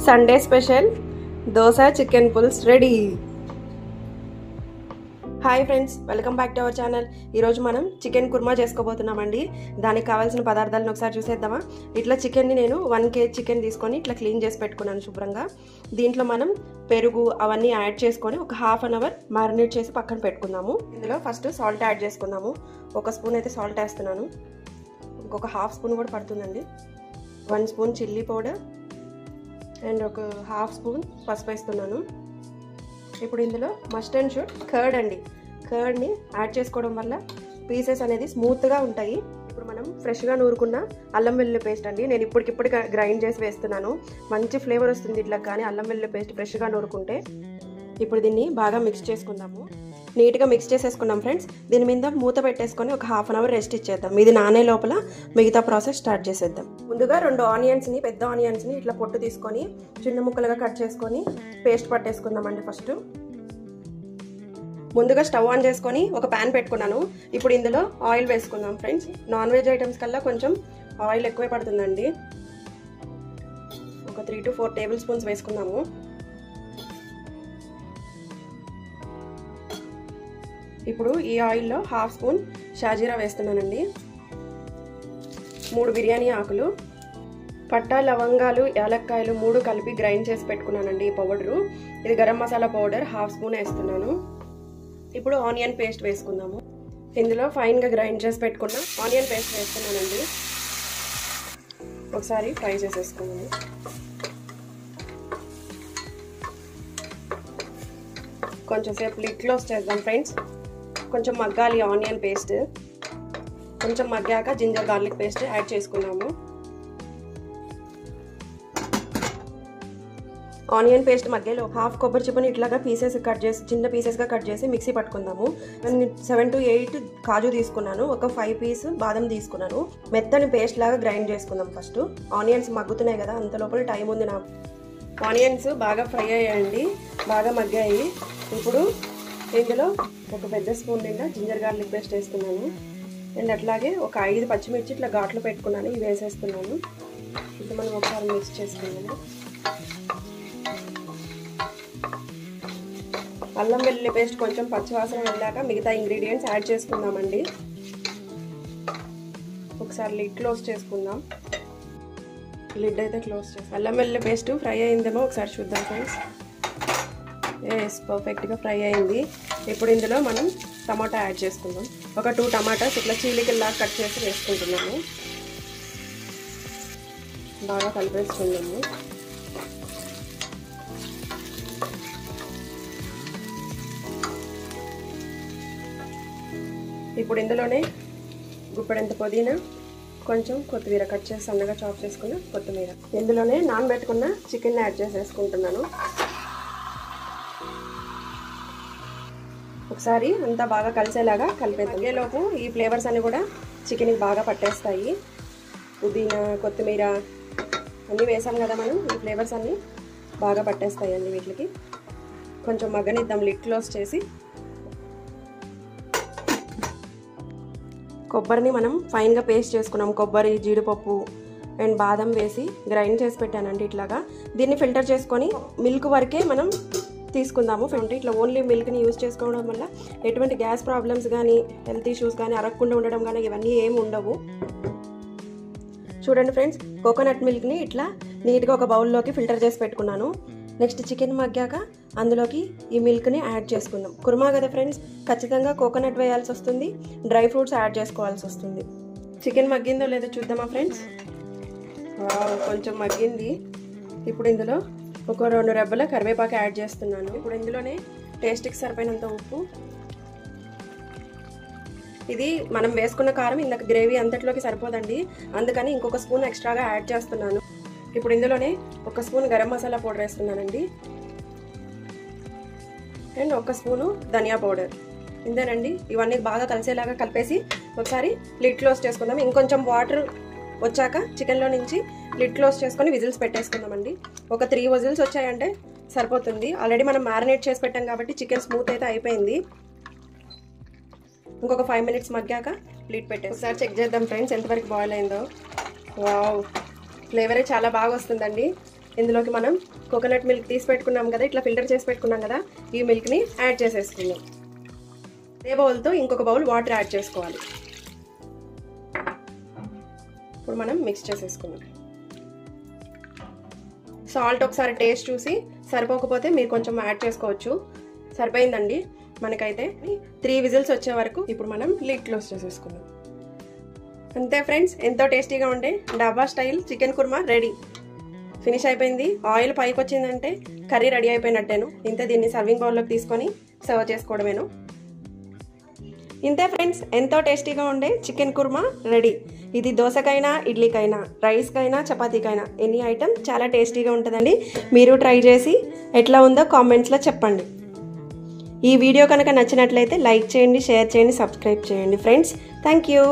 Sunday special dosa chicken పుల్స్ ready. Hi friends, welcome back to our channel. ఈరోజు మనం chicken kurma చేసుకోబోతున్నామండి. దానికి కావాల్సిన పదార్థాలను ఒకసారి చూసేద్దామా. ఇట్లా చికెన్ని నేను 1 kg చికెన్ తీసుకొని ఇట్లా క్లీన్ చేసి పెట్టుకున్నాను శుభ్రంగా. దీంట్లో మనం పెరుగు అవన్నీ యాడ్ చేసుకొని ఒక ½ an hour మ్యారినేట్ చేసి పక్కన పెట్టుకుందాము. ఇందులో ఫస్ట్ సాల్ట్ యాడ్ చేసుకుందాము. 1 స్పూన్ అయితే సాల్ట్ వేస్తున్నాను. ఇంకొక ½ స్పూన్ కూడా పడుతుందండి. 1 స్పూన్ చిల్లీ పౌడర్ అండ్ ఒక ½ స్పూన్ పసుపు వేస్తున్నాను. ఇప్పుడు ఇందులో మస్ట్ అండ్ షుడ్ కర్డ్ అండి. కర్డ్ని యాడ్ చేసుకోవడం వల్ల పీసెస్ అనేది స్మూత్గా ఉంటాయి. ఇప్పుడు మనం ఫ్రెష్గా నూరుకున్న అల్లం వెల్లుల్లి పేస్ట్ అండి. నేను ఇప్పటికిప్పుడు గ్రైండ్ చేసి వేస్తున్నాను. మంచి ఫ్లేవర్ వస్తుంది ఇట్లా, కానీ అల్లం వెల్లుల్లి పేస్ట్ ఫ్రెష్గా నూరుకుంటే. ఇప్పుడు దీన్ని బాగా మిక్స్ చేసుకుందాము. నీట్గా మిక్స్ చేసేసుకున్నాం ఫ్రెండ్స్. దీని మీద మూత పెట్టేసుకొని ఒక ½ an hour రెస్ట్ ఇచ్చేద్దాం. ఇది నానే లోపల మిగతా ప్రాసెస్ స్టార్ట్ చేసేద్దాం. ముందుగా 2 ఆనియన్స్ని, పెద్ద ఆనియన్స్ని ఇట్లా పొట్టు తీసుకొని చిన్న ముక్కలుగా కట్ చేసుకొని పేస్ట్ పట్టేసుకుందామండి. ఫస్ట్ ముందుగా స్టవ్ ఆన్ చేసుకొని ఒక ప్యాన్ పెట్టుకున్నాను. ఇప్పుడు ఇందులో ఆయిల్ వేసుకుందాం ఫ్రెండ్స్. నాన్ వెజ్ ఐటమ్స్ కల్లా కొంచెం ఆయిల్ ఎక్కువే పడుతుందండి. ఒక 3 to 4 టేబుల్ స్పూన్స్ వేసుకుందాము. ఇప్పుడు ఈ ఆయిల్లో ½ స్పూన్ షాజీరా వేస్తున్నానండి. 3 బిర్యానీ ఆకులు, పట్టా, లవంగాలు, యాలక్కాయలు 3 కలిపి గ్రైండ్ చేసి పెట్టుకున్నానండి. ఈ పౌడరు ఇది గరం మసాలా పౌడర్ ½ స్పూన్ వేస్తున్నాను. ఇప్పుడు ఆనియన్ పేస్ట్ వేసుకుందాము. ఇందులో ఫైన్గా గ్రైండ్ చేసి పెట్టుకున్న ఆనియన్ పేస్ట్ వేస్తున్నానండి. ఒకసారి ఫ్రై చేసేసుకున్నాను. కొంచెం సేపు లిడ్ క్లోజ్ చేద్దాం ఫ్రెండ్స్. కొంచెం మగ్గాలి ఆనియన్ పేస్ట్. కొంచెం మగ్గాక జింజర్ గార్లిక్ పేస్ట్ యాడ్ చేసుకున్నాము. ఆనియన్ పేస్ట్ మధ్యలో ½ కొబ్బరి చిప్పని ఇట్లాగా పీసెస్ కట్ చేసి, చిన్న పీసెస్గా కట్ చేసి మిక్సీ పట్టుకుందాము. 7 to 8 కాజు తీసుకున్నాను. ఒక 5 పీస్ బాదం తీసుకున్నాను. మెత్తని పేస్ట్ లాగా గ్రైండ్ చేసుకుందాం. ఫస్ట్ ఆనియన్స్ మగ్గుతున్నాయి కదా, అంత లోపల టైం ఉంది నాకు. ఆనియన్స్ బాగా ఫ్రై అయ్యాయండి, బాగా మగ్గాయి. ఇప్పుడు ఇందులో ఒక పెద్ద స్పూన్ నిండా జింజర్ గార్లిక్ పేస్ట్ వేస్తున్నాను. అండ్ అట్లాగే ఒక 5 పచ్చిమిర్చి ఇట్లా ఘాట్లో పెట్టుకున్నాను, ఇవి వేసేస్తున్నాను. ఇప్పుడు మనం ఒకసారి మిక్స్ చేసుకున్నాము. అల్లం వెల్లుల్లి పేస్ట్ కొంచెం పచ్చివాసన వెళ్ళాక మిగతా ఇంగ్రీడియంట్స్ యాడ్ చేసుకుందామండి. ఒకసారి లిడ్ క్లోజ్ చేసుకుందాం. లిడ్ అయితే క్లోజ్ చేస్తాం. అల్లం వెల్లుల్లి పేస్ట్ ఫ్రై అయిందేమో ఒకసారి చూద్దాం ఫ్రెండ్స్. ఎస్, పర్ఫెక్ట్గా ఫ్రై అయింది. ఇప్పుడు ఇందులో మనం టమాటా యాడ్ చేసుకుందాం. ఒక 2 టమాటాస్ ఇట్లా చీలికల్లాగా కట్ చేసి వేసుకుంటున్నాము. బాగా కలిపేసుకుందాము. ఇప్పుడు ఇందులోనే గుప్పెడంత పుదీనా, కొంచెం కొత్తిమీర కట్ చేసి సన్నగా చాప్ చేసుకున్న కొత్తిమీర, ఇందులోనే నానబెట్టుకున్న చికెన్ యాడ్ చేసేసుకుంటున్నాను. ఒకసారి అంతా బాగా కలిసేలాగా కలిపేద్దాం. లోపు ఈ ఫ్లేవర్స్ అన్ని కూడా చికెన్కి బాగా పట్టేస్తాయి. పుదీనా, కొత్తిమీర అన్నీ వేసాం కదా మనం, ఈ ఫ్లేవర్స్ అన్నీ బాగా పట్టేస్తాయి అండి వీటికి. కొంచెం మగ్గనిద్దాం లిడ్ క్లోజ్ చేసి. కొబ్బరిని మనం ఫైన్గా పేస్ట్ చేసుకున్నాం. కొబ్బరి, జీడిపప్పు అండ్ బాదం వేసి గ్రైండ్ చేసి పెట్టానండి ఇట్లాగా. దీన్ని ఫిల్టర్ చేసుకొని మిల్క్ వరకే మనం తీసుకుందాము. ఇట్లా ఓన్లీ మిల్క్ని యూజ్ చేసుకోవడం వల్ల ఎటువంటి గ్యాస్ ప్రాబ్లమ్స్ కానీ, హెల్త్ ఇష్యూస్ కానీ, అరగకుండా ఉండడం కానీ ఇవన్నీ ఏమి ఉండవు. చూడండి ఫ్రెండ్స్, కోకోనట్ మిల్క్ని ఇట్లా నీట్గా ఒక బౌల్లోకి ఫిల్టర్ చేసి పెట్టుకున్నాను. నెక్స్ట్ చికెన్ మగ్గాక అందులోకి ఈ మిల్క్ని యాడ్ చేసుకుందాం. కుర్మా కదా ఫ్రెండ్స్, ఖచ్చితంగా కోకోనట్ వేయాల్సి వస్తుంది, డ్రై ఫ్రూట్స్ యాడ్ చేసుకోవాల్సి వస్తుంది. చికెన్ మగ్గిందో లేదో చూద్దామా ఫ్రెండ్స్. కొంచెం మగ్గింది. ఇప్పుడు ఇందులో ఒక 2 రెబ్బల కరివేపాకు యాడ్ చేస్తున్నాను. ఇప్పుడు ఇందులోనే టేస్ట్కి సరిపోయినంత ఉప్పు. ఇది మనం వేసుకున్న కారం ఇందాక గ్రేవీ అంతట్లోకి సరిపోదండి, అందుకని ఇంకొక స్పూన్ ఎక్స్ట్రాగా యాడ్ చేస్తున్నాను. ఇప్పుడు ఇందులోనే 1 స్పూన్ గరం మసాలా పౌడర్ వేస్తున్నానండి. అండ్ 1 స్పూను ధనియా పౌడర్. ఇంతేనండి. ఇవన్నీ బాగా కలిసేలాగా కలిపేసి ఒకసారి లిడ్ క్లోజ్ చేసుకుందాం. ఇంకొంచెం వాటర్ వచ్చాక చికెన్లో నుంచి లిడ్ క్లోజ్ చేసుకొని విజిల్స్ పెట్టేసుకుందామండి. ఒక 3 విజిల్స్ వచ్చాయంటే సరిపోతుంది. ఆల్రెడీ మనం మ్యారినేట్ చేసి పెట్టాం కాబట్టి చికెన్ స్మూత్ అయితే అయిపోయింది. ఇంకొక 5 minutes మగ్గాక లిడ్ పెట్టేసి ఒకసారి చెక్ చేద్దాం ఫ్రెండ్స్ ఎంతవరకు బాయిల్ అయిందో. వావ్, ఫ్లేవరే చాలా బాగా వస్తుందండి. ఇందులోకి మనం కోకోనట్ మిల్క్ తీసి పెట్టుకున్నాం కదా, ఇట్లా ఫిల్టర్ చేసి పెట్టుకున్నాం కదా, ఈ మిల్క్ని యాడ్ చేసేసుకుందాం. అదే బౌల్తో ఇంకొక బౌల్ వాటర్ యాడ్ చేసుకోవాలి. ఇప్పుడు మనం మిక్స్ చేసేసుకుందాం. సాల్ట్ ఒకసారి టేస్ట్ చూసి సరిపోకపోతే మీరు కొంచెం యాడ్ చేసుకోవచ్చు. సరిపోయిందండి మనకైతే. 3 విజిల్స్ వచ్చే వరకు ఇప్పుడు మనం లిడ్ క్లోజ్ చేసేసుకుందాం. అంతే ఫ్రెండ్స్, ఎంతో టేస్టీగా ఉండే dhaba style chicken kurma ready. Finish అయిపోయింది. ఆయిల్ పైకి వచ్చిందంటే కర్రీ రెడీ అయిపోయినట్టేను. ఇంతే, దీన్ని సర్వింగ్ బౌల్లోకి తీసుకొని సర్వ్ చేసుకోవడమేను. ఇంతే ఫ్రెండ్స్, ఎంతో టేస్టీగా ఉండే చికెన్ కుర్మా రెడీ. ఇది దోశకైనా, ఇడ్లీకైనా, రైస్కైనా, చపాతీకైనా ఎనీ ఐటమ్ చాలా టేస్టీగా ఉంటుందండి. మీరు ట్రై చేసి ఎట్లా ఉందో కామెంట్స్లో చెప్పండి. ఈ వీడియో కనుక నచ్చినట్లయితే లైక్ చేయండి, షేర్ చేయండి, సబ్స్క్రైబ్ చేయండి ఫ్రెండ్స్. Thank you.